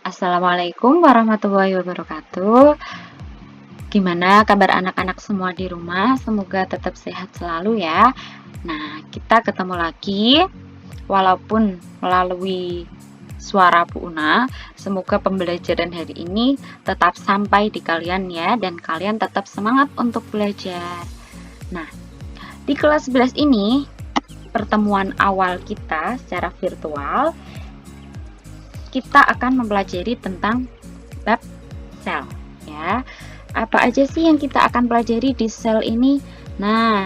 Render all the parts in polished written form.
Assalamualaikum warahmatullahi wabarakatuh. Gimana kabar anak-anak semua di rumah? Semoga tetap sehat selalu ya. Nah, kita ketemu lagi walaupun melalui suara Bu Una. Semoga pembelajaran hari ini tetap sampai di kalian ya, dan kalian tetap semangat untuk belajar. Nah, di kelas 11 ini pertemuan awal kita secara virtual, kita akan mempelajari tentang bab sel ya. Apa aja sih yang kita akan pelajari di sel ini? Nah,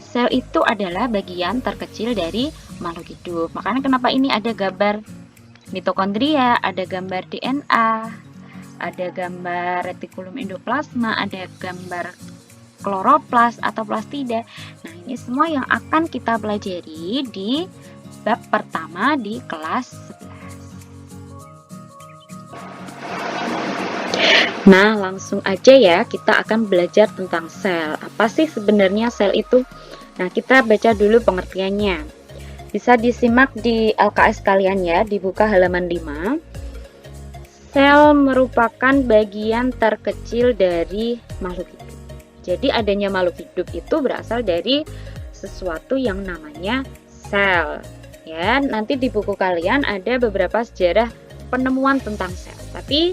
sel itu adalah bagian terkecil dari makhluk hidup. Makanya kenapa ini ada gambar mitokondria, ada gambar DNA, ada gambar retikulum endoplasma, ada gambar kloroplas atau plastida. Nah, ini semua yang akan kita pelajari di bab pertama di kelas 11. Nah, langsung aja ya, kita akan belajar tentang sel. Apa sih sebenarnya sel itu? Nah, kita baca dulu pengertiannya. Bisa disimak di LKS kalian ya, dibuka halaman 5. Sel merupakan bagian terkecil dari makhluk hidup. Jadi adanya makhluk hidup itu berasal dari sesuatu yang namanya sel. Ya, nanti di buku kalian ada beberapa sejarah penemuan tentang sel. Tapi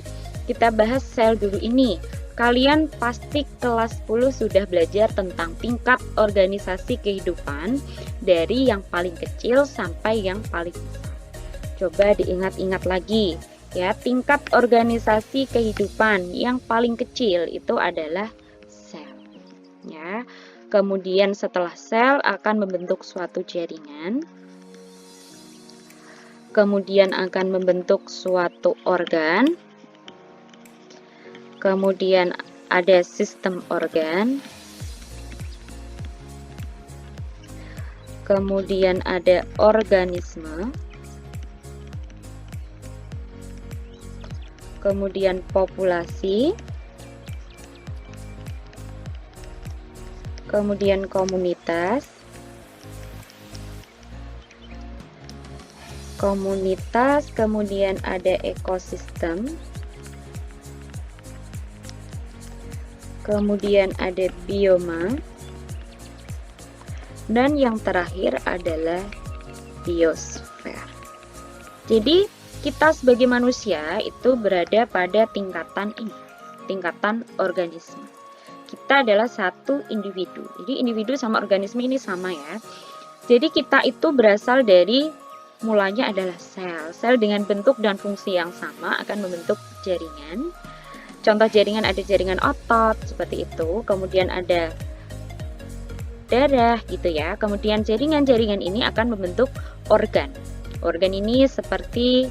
kita bahas sel dulu ini. Kalian pasti kelas 10 sudah belajar tentang tingkat organisasi kehidupan dari yang paling kecil sampai yang paling besar. Coba diingat-ingat lagi ya, tingkat organisasi kehidupan yang paling kecil itu adalah sel. Ya. Kemudian setelah sel akan membentuk suatu jaringan. Kemudian akan membentuk suatu organ. Kemudian ada sistem organ, kemudian ada organisme, kemudian populasi, kemudian komunitas, kemudian ada ekosistem, kemudian ada bioma, dan yang terakhir adalah biosfer. Jadi kita sebagai manusia itu berada pada tingkatan ini, tingkatan organisme. Kita adalah satu individu. Jadi individu sama organisme ini sama ya. Jadi kita itu berasal dari, mulanya adalah sel. Sel dengan bentuk dan fungsi yang sama akan membentuk jaringan. Contoh jaringan ada jaringan otot seperti itu, kemudian ada darah gitu ya. Kemudian jaringan-jaringan ini akan membentuk organ. Organ ini seperti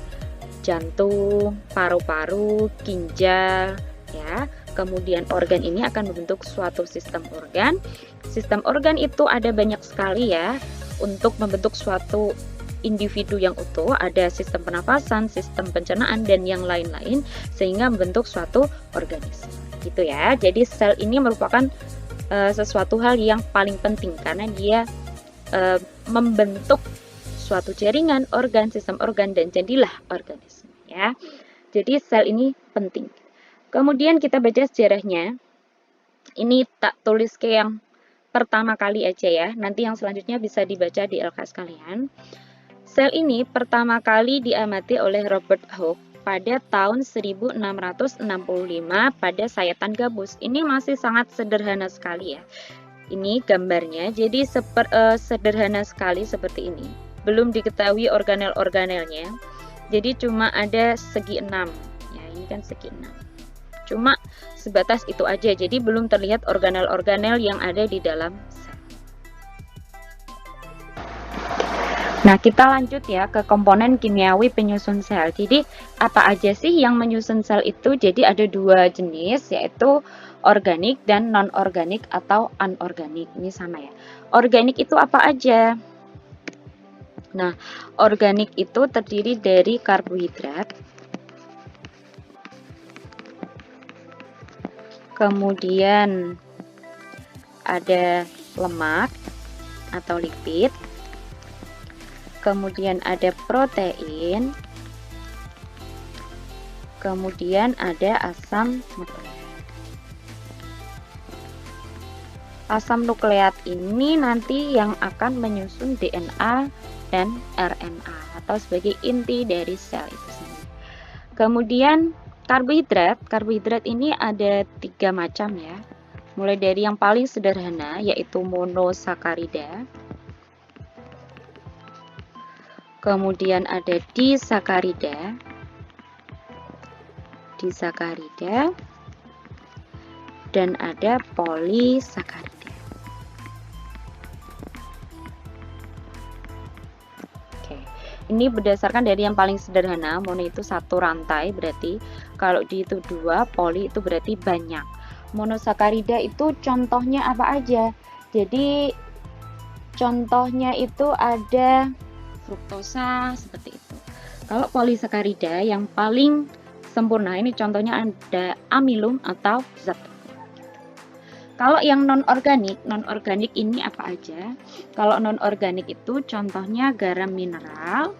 jantung, paru-paru, ginjal ya. Kemudian organ ini akan membentuk suatu sistem organ. Sistem organ itu ada banyak sekali ya untuk membentuk suatu individu yang utuh. Ada sistem pernapasan, sistem pencernaan, dan yang lain-lain sehingga membentuk suatu organisme gitu ya. Jadi sel ini merupakan sesuatu hal yang paling penting karena dia membentuk suatu jaringan, organ, sistem organ, dan jadilah organisme ya. Jadi sel ini penting. Kemudian kita baca sejarahnya. Ini tak tulis ke yang pertama kali aja ya. Nanti yang selanjutnya bisa dibaca di LKS kalian. Sel ini pertama kali diamati oleh Robert Hooke pada tahun 1665 pada sayatan gabus. Ini masih sangat sederhana sekali ya. Ini gambarnya, jadi sederhana sekali seperti ini. Belum diketahui organel-organelnya. Jadi cuma ada segi 6. Ya, ini kan segi 6. Cuma sebatas itu aja. Jadi belum terlihat organel-organel yang ada di dalam sel. Nah, kita lanjut ya ke komponen kimiawi penyusun sel. Jadi, apa aja sih yang menyusun sel itu? Jadi, ada dua jenis, yaitu organik dan non-organik atau anorganik. Ini sama ya. Organik itu apa aja? Nah, organik itu terdiri dari karbohidrat, kemudian ada lemak atau lipid, kemudian ada protein, Kemudian ada asam nukleat. Asam nukleat ini nanti yang akan menyusun DNA dan RNA atau sebagai inti dari sel itu sendiri. Kemudian karbohidrat ini ada 3 macam ya. Mulai dari yang paling sederhana yaitu monosakarida. Kemudian ada disakarida, dan ada polisakarida. Ini berdasarkan dari yang paling sederhana, mono itu satu rantai berarti, kalau di itu 2, poli itu berarti banyak. Monosakarida itu contohnya apa aja? Jadi contohnya itu ada fruktosa seperti itu. Kalau polisakarida yang paling sempurna ini contohnya ada amilum atau zat. Kalau yang non-organik ini apa aja? Kalau non-organik itu contohnya garam mineral,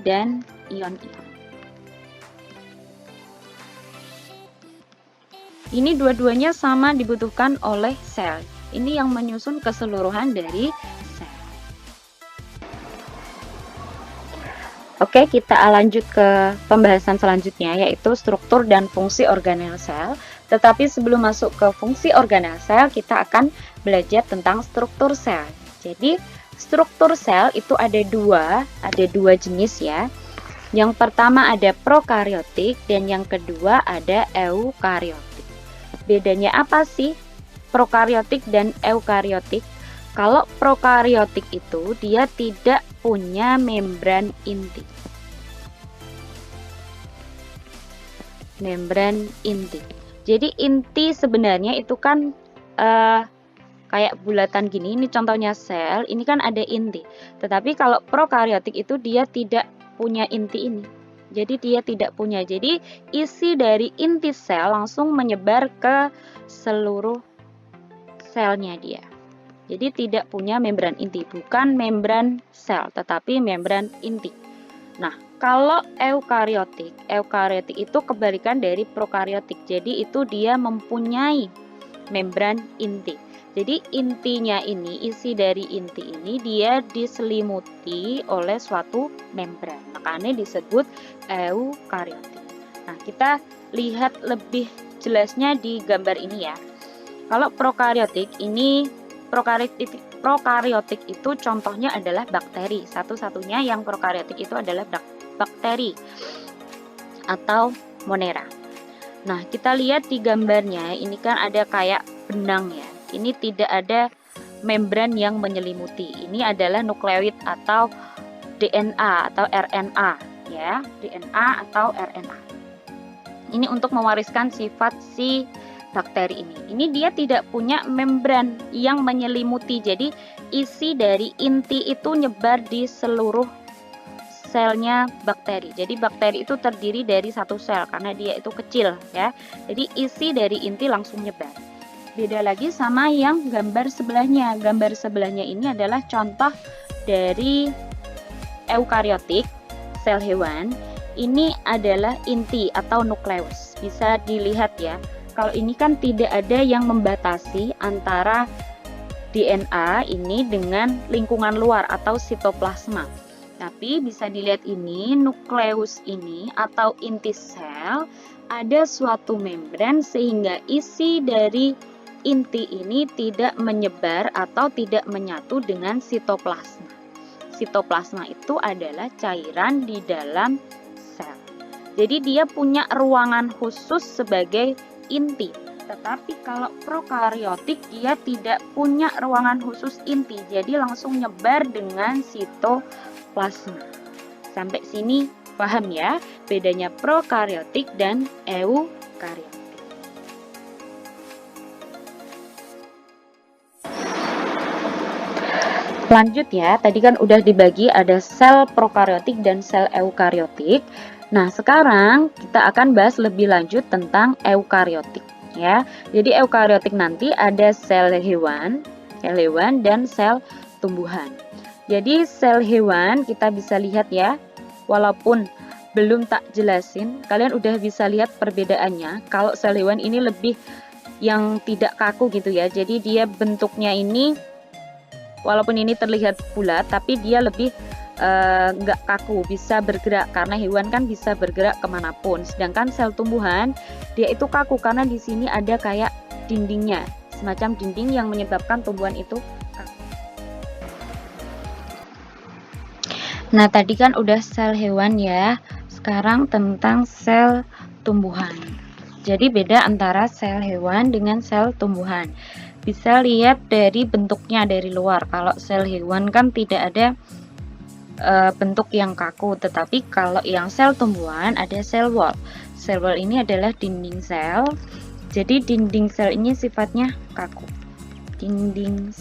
dan ion-ion. Ini dua-duanya sama dibutuhkan oleh sel. Ini yang menyusun keseluruhan dari sel. Oke, kita lanjut ke pembahasan selanjutnya, yaitu struktur dan fungsi organel sel. Tetapi sebelum masuk ke fungsi organel sel, kita akan belajar tentang struktur sel. Jadi, struktur sel itu ada dua jenis ya. Yang pertama ada prokaryotik dan yang kedua ada eukaryotik. Bedanya apa sih prokaryotik dan eukaryotik? Kalau prokaryotik itu dia tidak punya membran inti. Jadi inti sebenarnya itu kan kayak bulatan gini. Ini contohnya sel. Ini kan ada inti. Tetapi kalau prokaryotik itu dia tidak punya inti ini. Jadi dia tidak punya. Jadi isi dari inti sel langsung menyebar ke seluruh selnya dia. Jadi tidak punya membran inti, bukan membran sel, tetapi membran inti. Nah, kalau eukaryotik itu kebalikan dari prokaryotik. Jadi itu dia mempunyai membran inti. Jadi intinya ini, isi dari inti ini dia diselimuti oleh suatu membran. Makanya disebut eukaryotik. Nah, kita lihat lebih jelasnya di gambar ini ya. Kalau prokaryotik itu contohnya adalah bakteri. Satu-satunya yang prokaryotik itu adalah bakteri atau monera. Nah, kita lihat di gambarnya, ini kan ada kayak benang ya. Ini tidak ada membran yang menyelimuti. Ini adalah nukleoid atau DNA atau RNA ya, DNA atau RNA. Ini untuk mewariskan sifat si bakteri ini. Ini dia tidak punya membran yang menyelimuti. Jadi isi dari inti itu nyebar di seluruh selnya bakteri. Jadi bakteri itu terdiri dari satu sel karena dia itu kecil ya. Jadi isi dari inti langsung nyebar. Beda lagi sama yang gambar sebelahnya. Gambar sebelahnya ini adalah contoh dari eukaryotik, sel hewan. Ini adalah inti atau nukleus. Bisa dilihat ya. Kalau ini kan tidak ada yang membatasi antara DNA ini dengan lingkungan luar atau sitoplasma. Tapi bisa dilihat ini, nukleus ini atau inti sel ada suatu membran sehingga isi dari inti ini tidak menyebar atau tidak menyatu dengan sitoplasma. Sitoplasma itu adalah cairan di dalam sel. Jadi dia punya ruangan khusus sebagai inti. Tetapi kalau prokaryotik dia tidak punya ruangan khusus inti, jadi langsung nyebar dengan sitoplasma. Sampai sini paham ya bedanya prokaryotik dan eukaryotik. Lanjut ya, tadi kan udah dibagi ada sel prokaryotik dan sel eukaryotik. Nah, sekarang kita akan bahas lebih lanjut tentang eukaryotik ya. Jadi eukaryotik nanti ada sel hewan dan sel tumbuhan. Jadi sel hewan kita bisa lihat ya, walaupun belum tak jelasin, kalian udah bisa lihat perbedaannya. Kalau sel hewan ini lebih yang tidak kaku gitu ya, jadi dia bentuknya ini walaupun ini terlihat bulat, tapi dia lebih nggak kaku, bisa bergerak karena hewan kan bisa bergerak kemanapun. Sedangkan sel tumbuhan dia itu kaku karena di sini ada kayak dindingnya, semacam dinding yang menyebabkan tumbuhan itu kaku. Nah tadi kan udah sel hewan ya, sekarang tentang sel tumbuhan. Jadi beda antara sel hewan dengan sel tumbuhan. Bisa lihat dari bentuknya dari luar. Kalau sel hewan kan tidak ada bentuk yang kaku, tetapi kalau yang sel tumbuhan ada sel wall. Sel wall ini adalah dinding sel, jadi dinding sel ini sifatnya kaku. Dinding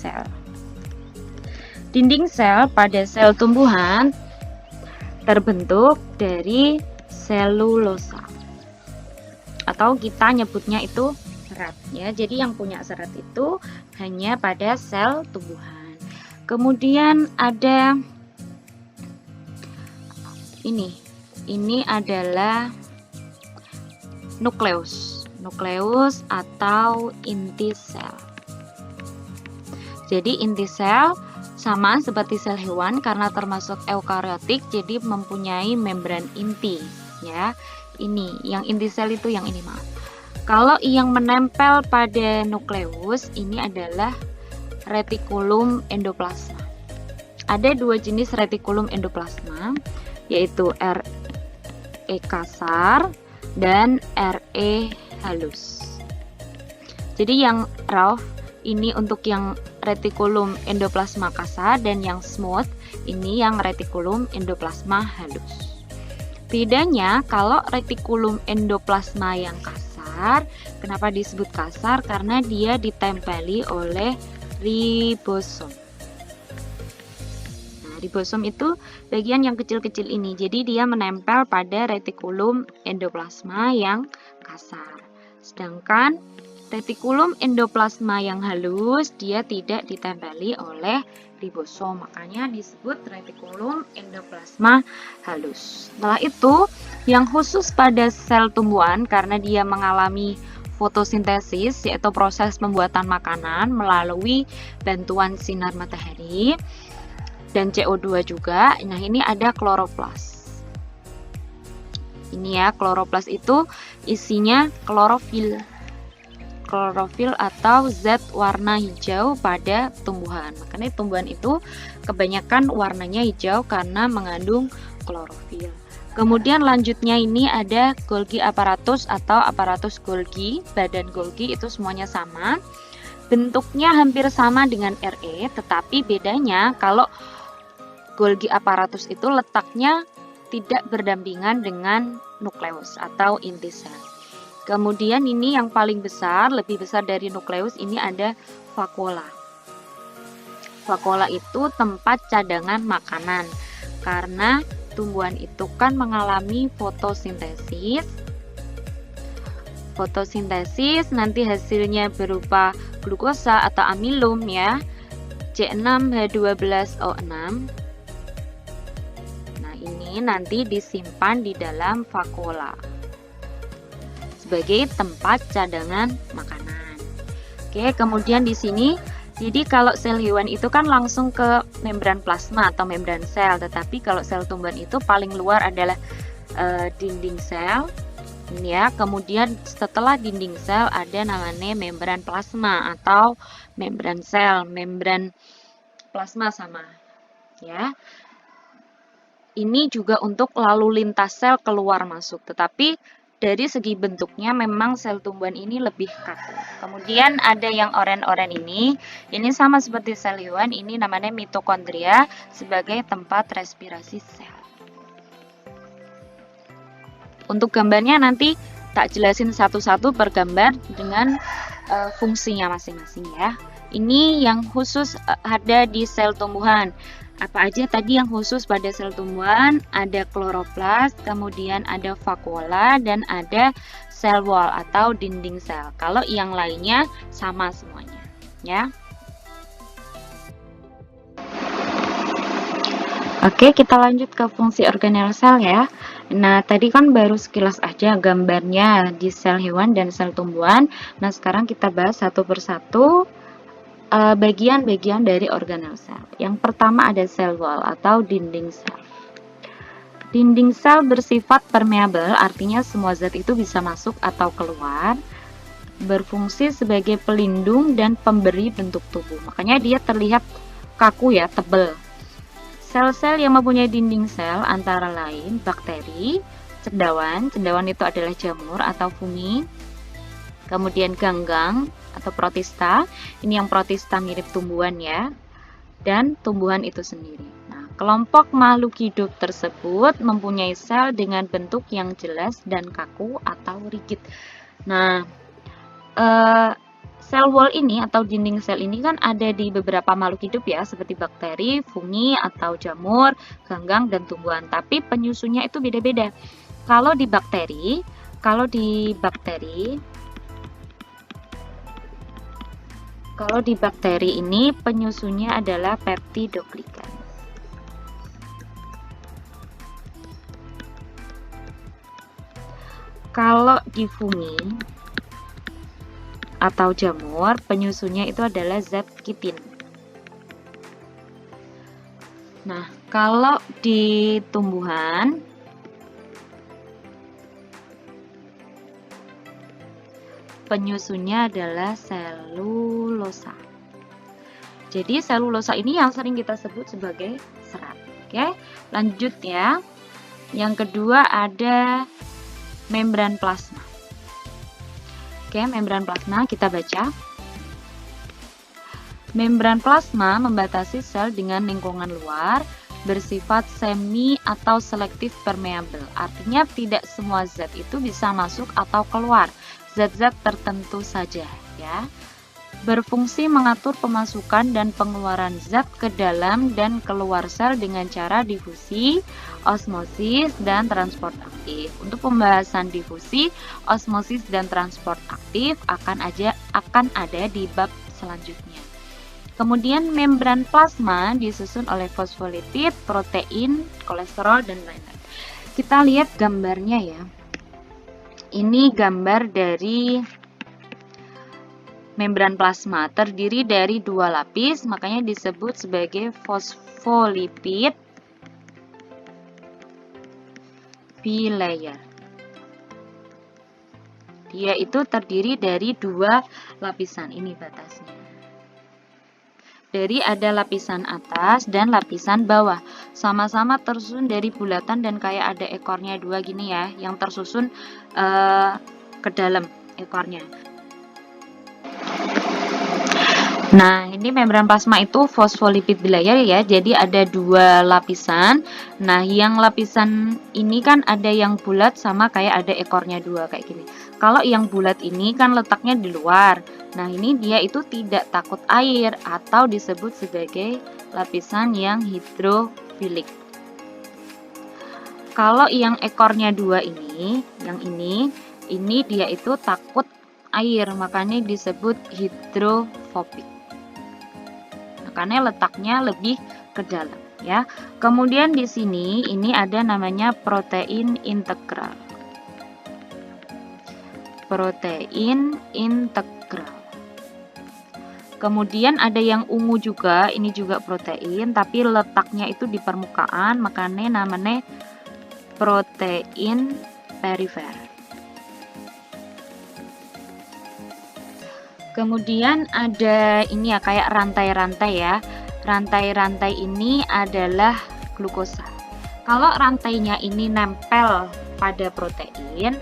sel pada sel tumbuhan terbentuk dari selulosa, atau kita nyebutnya itu serat ya. Jadi yang punya serat itu hanya pada sel tumbuhan. Kemudian ada ini adalah nukleus atau inti sel. Jadi inti sel sama seperti sel hewan karena termasuk eukariotik, jadi mempunyai membran inti ya. Ini yang inti sel itu yang ini maaf. Kalau yang menempel pada nukleus ini adalah retikulum endoplasma. Ada dua jenis retikulum endoplasma, yaitu RE kasar dan RE halus. Jadi yang rough ini untuk yang retikulum endoplasma kasar, dan yang smooth ini yang retikulum endoplasma halus. Bedanya kalau retikulum endoplasma yang kasar, kenapa disebut kasar? Karena dia ditempeli oleh ribosom. Ribosom itu bagian yang kecil-kecil ini, jadi dia menempel pada retikulum endoplasma yang kasar. Sedangkan retikulum endoplasma yang halus dia tidak ditempeli oleh ribosom, makanya disebut retikulum endoplasma halus. Setelah itu, yang khusus pada sel tumbuhan karena dia mengalami fotosintesis, yaitu proses pembuatan makanan melalui bantuan sinar matahari dan CO2 juga. Nah, ini ada kloroplas. Ini ya, kloroplas itu isinya klorofil. Klorofil atau zat warna hijau pada tumbuhan. Makanya tumbuhan itu kebanyakan warnanya hijau karena mengandung klorofil. Kemudian lanjutnya ini ada Golgi apparatus atau aparatus Golgi. Badan Golgi itu semuanya sama. Bentuknya hampir sama dengan RE, tetapi bedanya kalau Golgi apparatus itu letaknya tidak berdampingan dengan nukleus atau inti sel. Kemudian ini yang paling besar, lebih besar dari nukleus, ini ada vakuola. Vakuola itu tempat cadangan makanan. Karena tumbuhan itu kan mengalami fotosintesis. Fotosintesis nanti hasilnya berupa glukosa atau amilum ya. C6H12O6. Ini nanti disimpan di dalam vakuola sebagai tempat cadangan makanan. Oke, kemudian di sini, jadi kalau sel hewan itu kan langsung ke membran plasma atau membran sel, tetapi kalau sel tumbuhan itu paling luar adalah dinding sel. Ini ya, kemudian setelah dinding sel ada namanya membran plasma atau membran sel, membran plasma sama ya. Ini juga untuk lalu lintas sel keluar masuk, tetapi dari segi bentuknya memang sel tumbuhan ini lebih kaku. Kemudian ada yang oranye-oranye ini sama seperti sel hewan, ini namanya mitokondria sebagai tempat respirasi sel. Untuk gambarnya nanti tak jelasin satu-satu per gambar dengan fungsinya masing-masing ya. Ini yang khusus ada di sel tumbuhan. Apa aja tadi yang khusus pada sel tumbuhan? Ada kloroplas, kemudian ada vakuola, dan ada sel wall atau dinding sel. Kalau yang lainnya sama semuanya, ya. Oke, kita lanjut ke fungsi organel sel ya. Nah, tadi kan baru sekilas aja gambarnya di sel hewan dan sel tumbuhan. Nah, sekarang kita bahas satu persatu bagian-bagian dari organel sel. Yang pertama ada sel wall atau dinding sel. Dinding sel bersifat permeable, artinya semua zat itu bisa masuk atau keluar. Berfungsi sebagai pelindung dan pemberi bentuk tubuh. Makanya dia terlihat kaku ya, tebal. Sel-sel yang mempunyai dinding sel antara lain bakteri, cendawan itu adalah jamur atau fungi, kemudian ganggang atau protista, ini yang protista mirip tumbuhan ya, dan tumbuhan itu sendiri. Nah, kelompok makhluk hidup tersebut mempunyai sel dengan bentuk yang jelas dan kaku atau rigid. Nah, sel wall ini atau dinding sel ini kan ada di beberapa makhluk hidup ya, seperti bakteri, fungi atau jamur, ganggang dan tumbuhan. Tapi penyusunnya itu beda-beda. Kalau di bakteri ini penyusunnya adalah peptidoglikan. Kalau di fungi atau jamur, penyusunnya itu adalah zat kitin. Nah, kalau di tumbuhan, penyusunnya adalah selulosa. Jadi selulosa ini yang sering kita sebut sebagai serat. Oke, lanjut ya. Yang kedua ada membran plasma. Oke, membran plasma kita baca. Membran plasma membatasi sel dengan lingkungan luar, bersifat semi atau selektif permeable. Artinya tidak semua zat itu bisa masuk atau keluar. Zat-zat tertentu saja ya. Berfungsi mengatur pemasukan dan pengeluaran zat ke dalam dan keluar sel dengan cara difusi, osmosis, dan transport aktif. Untuk pembahasan difusi, osmosis, dan transport aktif akan ada di bab selanjutnya. Kemudian membran plasma disusun oleh fosfolipid, protein, kolesterol, dan lain-lain. Kita lihat gambarnya ya. Ini gambar dari membran plasma, terdiri dari dua lapis, makanya disebut sebagai fosfolipid bilayer. Dia itu terdiri dari dua lapisan, ini batasnya. Dari ada lapisan atas dan lapisan bawah, sama-sama tersusun dari bulatan dan kayak ada ekornya dua gini ya, yang tersusun ke dalam ekornya. Nah, ini membran plasma itu fosfolipid bilayer ya, jadi ada dua lapisan. Nah, yang lapisan ini kan ada yang bulat sama kayak ada ekornya dua kayak gini. Kalau yang bulat ini kan letaknya di luar. Nah, ini dia itu tidak takut air atau disebut sebagai lapisan yang hidrofilik. Kalau yang ekornya dua ini, yang ini dia itu takut air, makanya disebut hidrofobik. Makanya letaknya lebih ke dalam ya. Kemudian di sini ini ada namanya protein integral. Protein integral. Kemudian ada yang ungu juga, ini juga protein tapi letaknya itu di permukaan, makanya namanya protein perifer. Kemudian ada ini ya kayak rantai-rantai ya. Rantai-rantai ini adalah glukosa. Kalau rantainya ini nempel pada protein,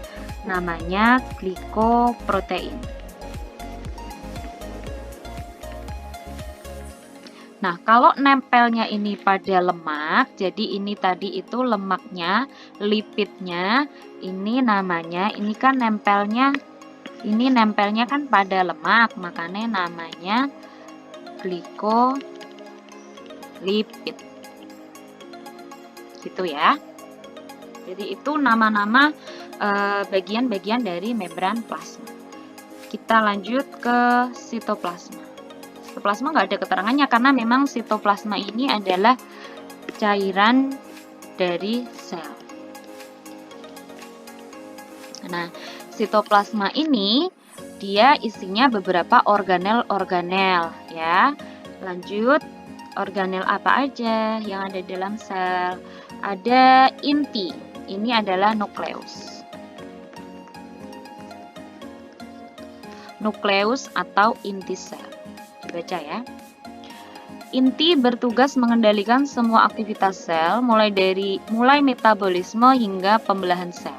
namanya glikoprotein. Nah, kalau nempelnya ini pada lemak, jadi ini tadi itu lemaknya, lipidnya, ini namanya, ini kan nempelnya kan pada lemak, makanya namanya glikolipid. Gitu ya. Jadi itu nama-nama bagian-bagian dari membran plasma. Kita lanjut ke sitoplasma. Sitoplasma nggak ada keterangannya karena memang sitoplasma ini adalah cairan dari sel. Nah, sitoplasma ini dia isinya beberapa organel-organel ya. Lanjut, organel apa aja yang ada dalam sel? Ada inti. Ini adalah nukleus. Nukleus atau inti sel. Baca ya. Inti bertugas mengendalikan semua aktivitas sel mulai metabolisme hingga pembelahan sel.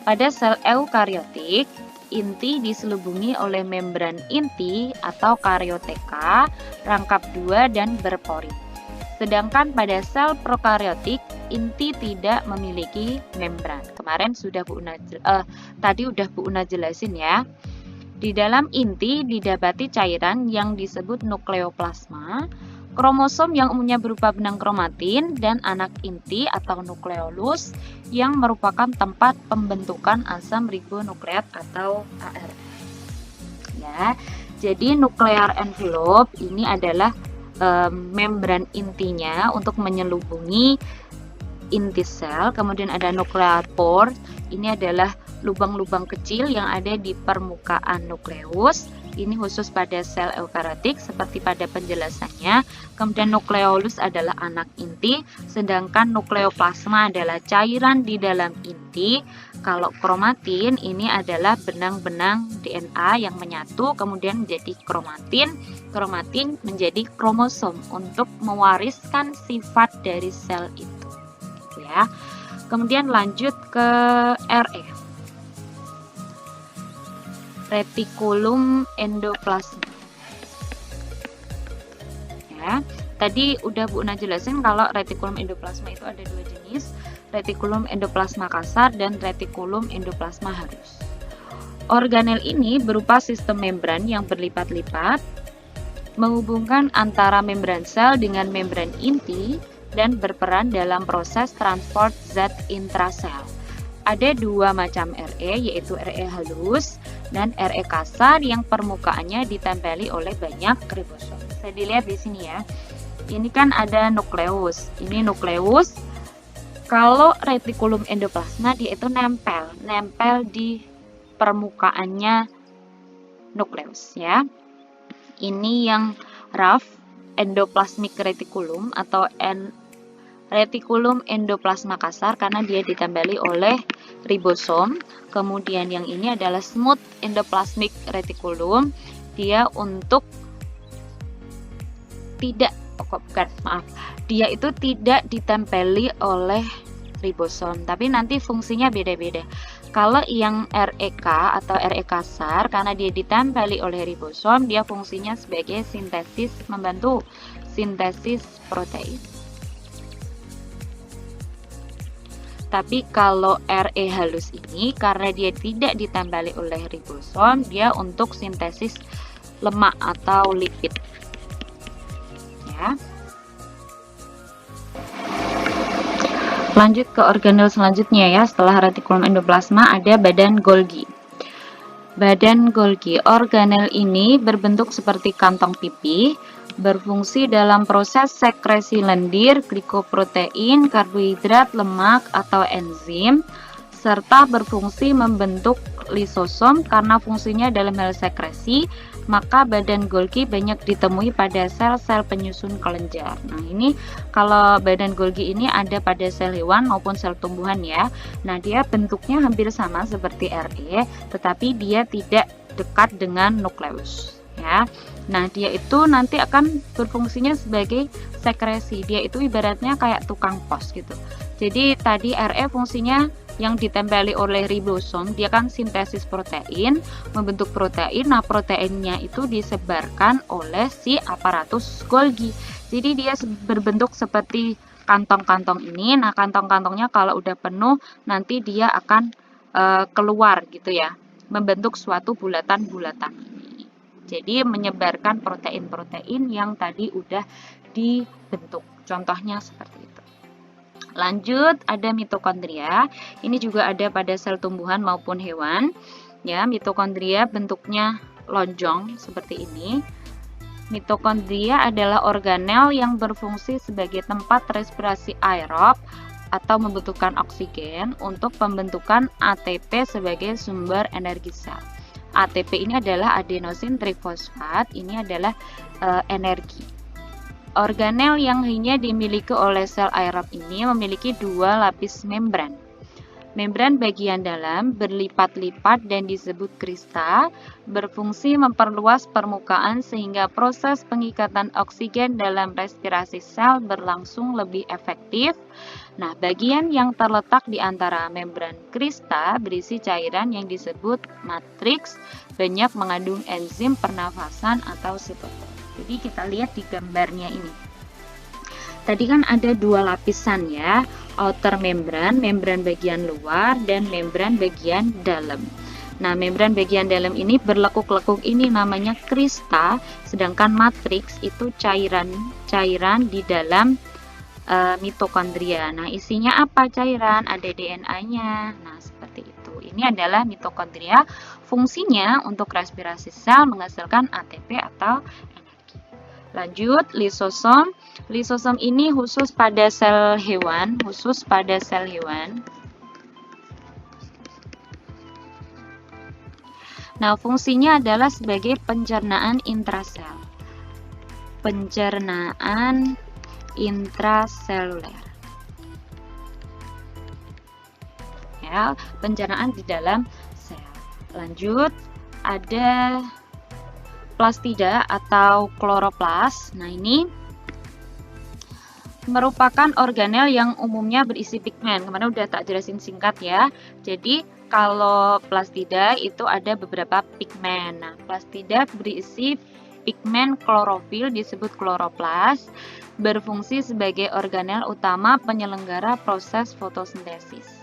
Pada sel eukariotik, inti diselubungi oleh membran inti atau karioteka, rangkap dua dan berpori. Sedangkan pada sel prokariotik, inti tidak memiliki membran. Kemarin sudah tadi udah Bu Una jelasin ya. Di dalam inti didapati cairan yang disebut nukleoplasma, kromosom yang umumnya berupa benang kromatin, dan anak inti atau nukleolus yang merupakan tempat pembentukan asam ribonukleat atau ARN. Ya, jadi nuclear envelope ini adalah membran intinya untuk menyelubungi inti sel. Kemudian ada nuclear pores, ini adalah lubang-lubang kecil yang ada di permukaan nukleus. Ini khusus pada sel eukariotik seperti pada penjelasannya. Kemudian nukleolus adalah anak inti, sedangkan nukleoplasma adalah cairan di dalam inti. Kalau kromatin ini adalah benang-benang DNA yang menyatu kemudian menjadi kromatin. Kromatin menjadi kromosom untuk mewariskan sifat dari sel itu. Ya. Kemudian lanjut ke RE. Retikulum endoplasma. Ya, tadi udah Bu Una jelasin kalau retikulum endoplasma itu ada dua jenis, retikulum endoplasma kasar dan retikulum endoplasma halus. Organel ini berupa sistem membran yang berlipat-lipat, menghubungkan antara membran sel dengan membran inti dan berperan dalam proses transport zat intrasel. Ada dua macam RE, yaitu RE halus dan RE kasar yang permukaannya ditempeli oleh banyak ribosom. Bisa dilihat di sini ya. Ini kan ada nukleus. Ini nukleus. Kalau retikulum endoplasma dia itu nempel di permukaannya nukleus ya. Ini yang rough endoplasmic reticulum atau retikulum endoplasma kasar karena dia ditempeli oleh ribosom. Kemudian yang ini adalah smooth endoplasmic reticulum. Dia untuk dia itu tidak ditempeli oleh ribosom, tapi nanti fungsinya beda-beda. Kalau yang REK atau RE kasar karena dia ditempeli oleh ribosom, dia fungsinya sebagai sintesis, membantu sintesis protein. Tapi kalau RE halus ini karena dia tidak ditempeli oleh ribosom, dia untuk sintesis lemak atau lipid. Ya. Lanjut ke organel selanjutnya ya. Setelah retikulum endoplasma ada badan Golgi. Badan Golgi, organel ini berbentuk seperti kantong pipi, berfungsi dalam proses sekresi lendir, glikoprotein, karbohidrat, lemak, atau enzim, serta berfungsi membentuk lisosom karena fungsinya dalam hal sekresi. Maka badan Golgi banyak ditemui pada sel-sel penyusun kelenjar. Nah, ini kalau badan Golgi ini ada pada sel hewan maupun sel tumbuhan ya. Nah, dia bentuknya hampir sama seperti RE, tetapi dia tidak dekat dengan nukleus ya. Nah, dia itu nanti akan berfungsinya sebagai sekresi. Dia itu ibaratnya kayak tukang pos gitu. Jadi tadi RE fungsinya yang ditempeli oleh ribosom, dia kan sintesis protein, membentuk protein. Nah, proteinnya itu disebarkan oleh si aparatus Golgi. Jadi dia berbentuk seperti kantong-kantong ini. Nah, kantong-kantongnya kalau udah penuh nanti dia akan keluar gitu ya, membentuk suatu bulatan-bulatan ini. Jadi menyebarkan protein-protein yang tadi udah dibentuk. Contohnya seperti itu. Lanjut, ada mitokondria. Ini juga ada pada sel tumbuhan maupun hewan. Ya, mitokondria bentuknya lonjong seperti ini. Mitokondria adalah organel yang berfungsi sebagai tempat respirasi aerob atau membutuhkan oksigen untuk pembentukan ATP sebagai sumber energi sel. ATP ini adalah adenosin trifosfat, ini adalah energi. Organel yang hanya dimiliki oleh sel aerob ini memiliki dua lapis membran. Membran bagian dalam berlipat-lipat dan disebut krista, berfungsi memperluas permukaan sehingga proses pengikatan oksigen dalam respirasi sel berlangsung lebih efektif. Nah, bagian yang terletak di antara membran krista berisi cairan yang disebut matriks, banyak mengandung enzim pernafasan atau sitokin. Jadi kita lihat di gambarnya ini. Tadi kan ada dua lapisan ya, outer membran, membran bagian luar, dan membran bagian dalam. Nah, membran bagian dalam ini berlekuk-lekuk, ini namanya krista, sedangkan matriks itu cairan di dalam mitokondria. Nah, isinya apa cairan? Ada DNA-nya. Nah, seperti itu. Ini adalah mitokondria. Fungsinya untuk respirasi sel menghasilkan ATP atau energi. Lanjut, lisosom. Lisosom ini khusus pada sel hewan, Nah, fungsinya adalah sebagai pencernaan intrasel. Pencernaan intraseluler. Ya, pencernaan di dalam sel. Lanjut, ada plastida atau kloroplas. Nah, ini merupakan organel yang umumnya berisi pigmen. Kemarin udah tak jelasin singkat ya. Jadi kalau plastida itu ada beberapa pigmen. Nah, plastida berisi pigmen klorofil disebut kloroplas, berfungsi sebagai organel utama penyelenggara proses fotosintesis.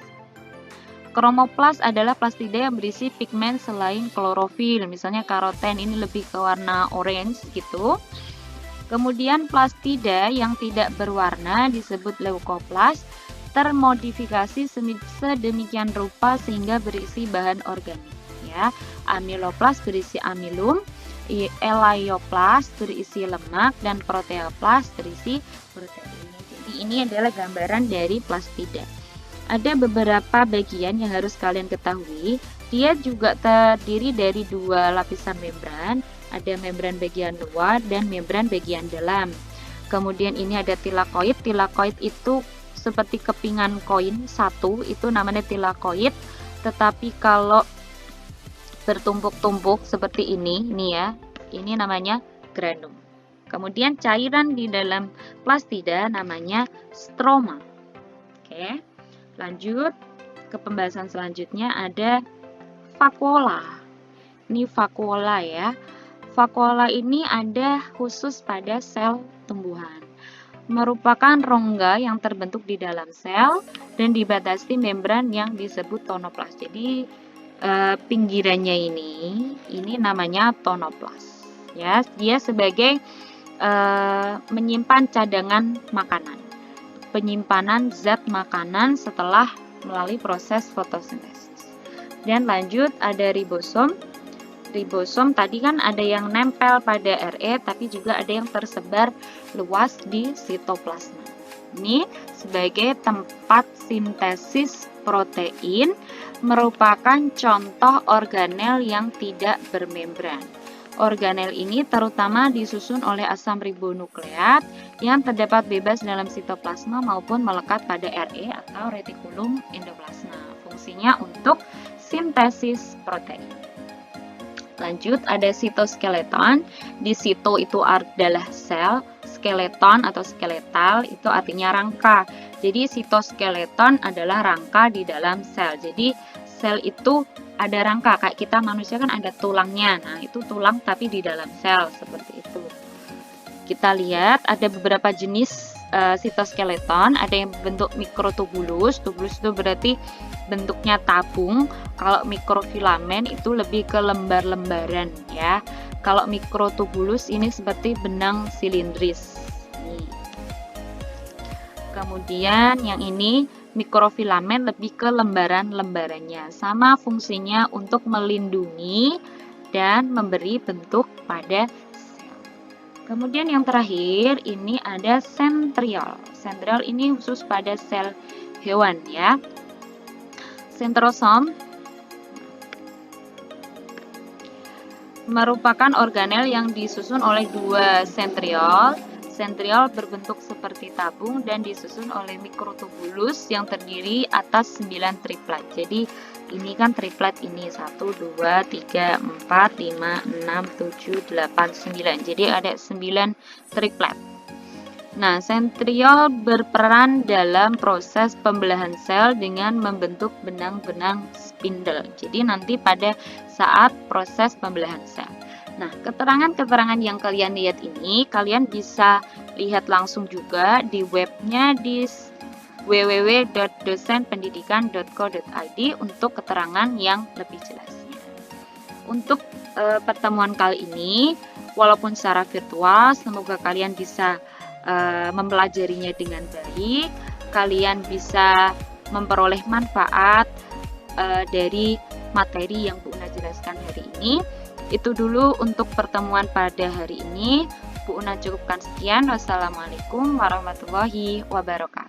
Kromoplas adalah plastida yang berisi pigmen selain klorofil, misalnya karoten, ini lebih ke warna orange gitu. Kemudian plastida yang tidak berwarna disebut leukoplas, termodifikasi sedemikian rupa sehingga berisi bahan organik. Ya, amiloplas berisi amilum, elaioplas berisi lemak, dan proteoplas berisi protein. Jadi ini adalah gambaran dari plastida. Ada beberapa bagian yang harus kalian ketahui. Dia juga terdiri dari dua lapisan membran. Ada membran bagian luar dan membran bagian dalam. Kemudian ini ada tilakoid. Tilakoid itu seperti kepingan koin satu, itu namanya tilakoid. Tetapi kalau bertumpuk-tumpuk seperti ini ya, ini namanya granum. Kemudian cairan di dalam plastida namanya stroma. Oke, lanjut ke pembahasan selanjutnya, ada vakuola. Ini vakuola ya. Vakuola ini ada khusus pada sel tumbuhan. Merupakan rongga yang terbentuk di dalam sel dan dibatasi membran yang disebut tonoplas. Jadi pinggirannya ini namanya tonoplas. Ya, dia sebagai menyimpan cadangan makanan. Penyimpanan zat makanan setelah melalui proses fotosintesis. Dan lanjut ada ribosom. Ribosom tadi kan ada yang nempel pada RE, tapi juga ada yang tersebar luas di sitoplasma. Ini sebagai tempat sintesis protein, merupakan contoh organel yang tidak bermembran. Organel ini terutama disusun oleh asam ribonukleat yang terdapat bebas dalam sitoplasma maupun melekat pada RE atau retikulum endoplasma. Fungsinya untuk sintesis protein. Lanjut, ada sitoskeleton. Di sito itu adalah sel, skeleton atau skeletal itu artinya rangka. Jadi sitoskeleton adalah rangka di dalam sel. Jadi sel itu ada rangka, kayak kita manusia kan ada tulangnya. Nah, itu tulang tapi di dalam sel seperti itu. Kita lihat ada beberapa jenis sitoskeleton, ada yang bentuk mikrotubulus. Tubulus itu berarti bentuknya tabung. Kalau mikrofilamen itu lebih ke lembar-lembaran ya. Kalau mikrotubulus ini seperti benang silindris. Nih. Kemudian yang ini mikrofilamen lebih ke lembaran-lembarannya. Sama fungsinya untuk melindungi dan memberi bentuk pada sel. Kemudian yang terakhir ini ada sentriol. Sentriol ini khusus pada sel hewan ya. Sentrosom merupakan organel yang disusun oleh dua sentriol. Sentriol berbentuk seperti tabung dan disusun oleh mikrotubulus yang terdiri atas 9 triplet. Jadi ini kan triplet ini 1, 2, 3, 4, 5, 6, 7, 8, 9. Jadi ada 9 triplet. Nah, sentriol berperan dalam proses pembelahan sel dengan membentuk benang-benang spindle. Jadi nanti pada saat proses pembelahan sel. Nah, keterangan-keterangan yang kalian lihat ini, kalian bisa lihat langsung juga di webnya di www.dosenpendidikan.co.id untuk keterangan yang lebih jelasnya. Untuk pertemuan kali ini, walaupun secara virtual, semoga kalian bisa mempelajarinya dengan baik, kalian bisa memperoleh manfaat dari materi yang Bu Una jelaskan hari ini. Itu dulu untuk pertemuan pada hari ini. Bu Una cukupkan sekian. Wassalamualaikum warahmatullahi wabarakatuh.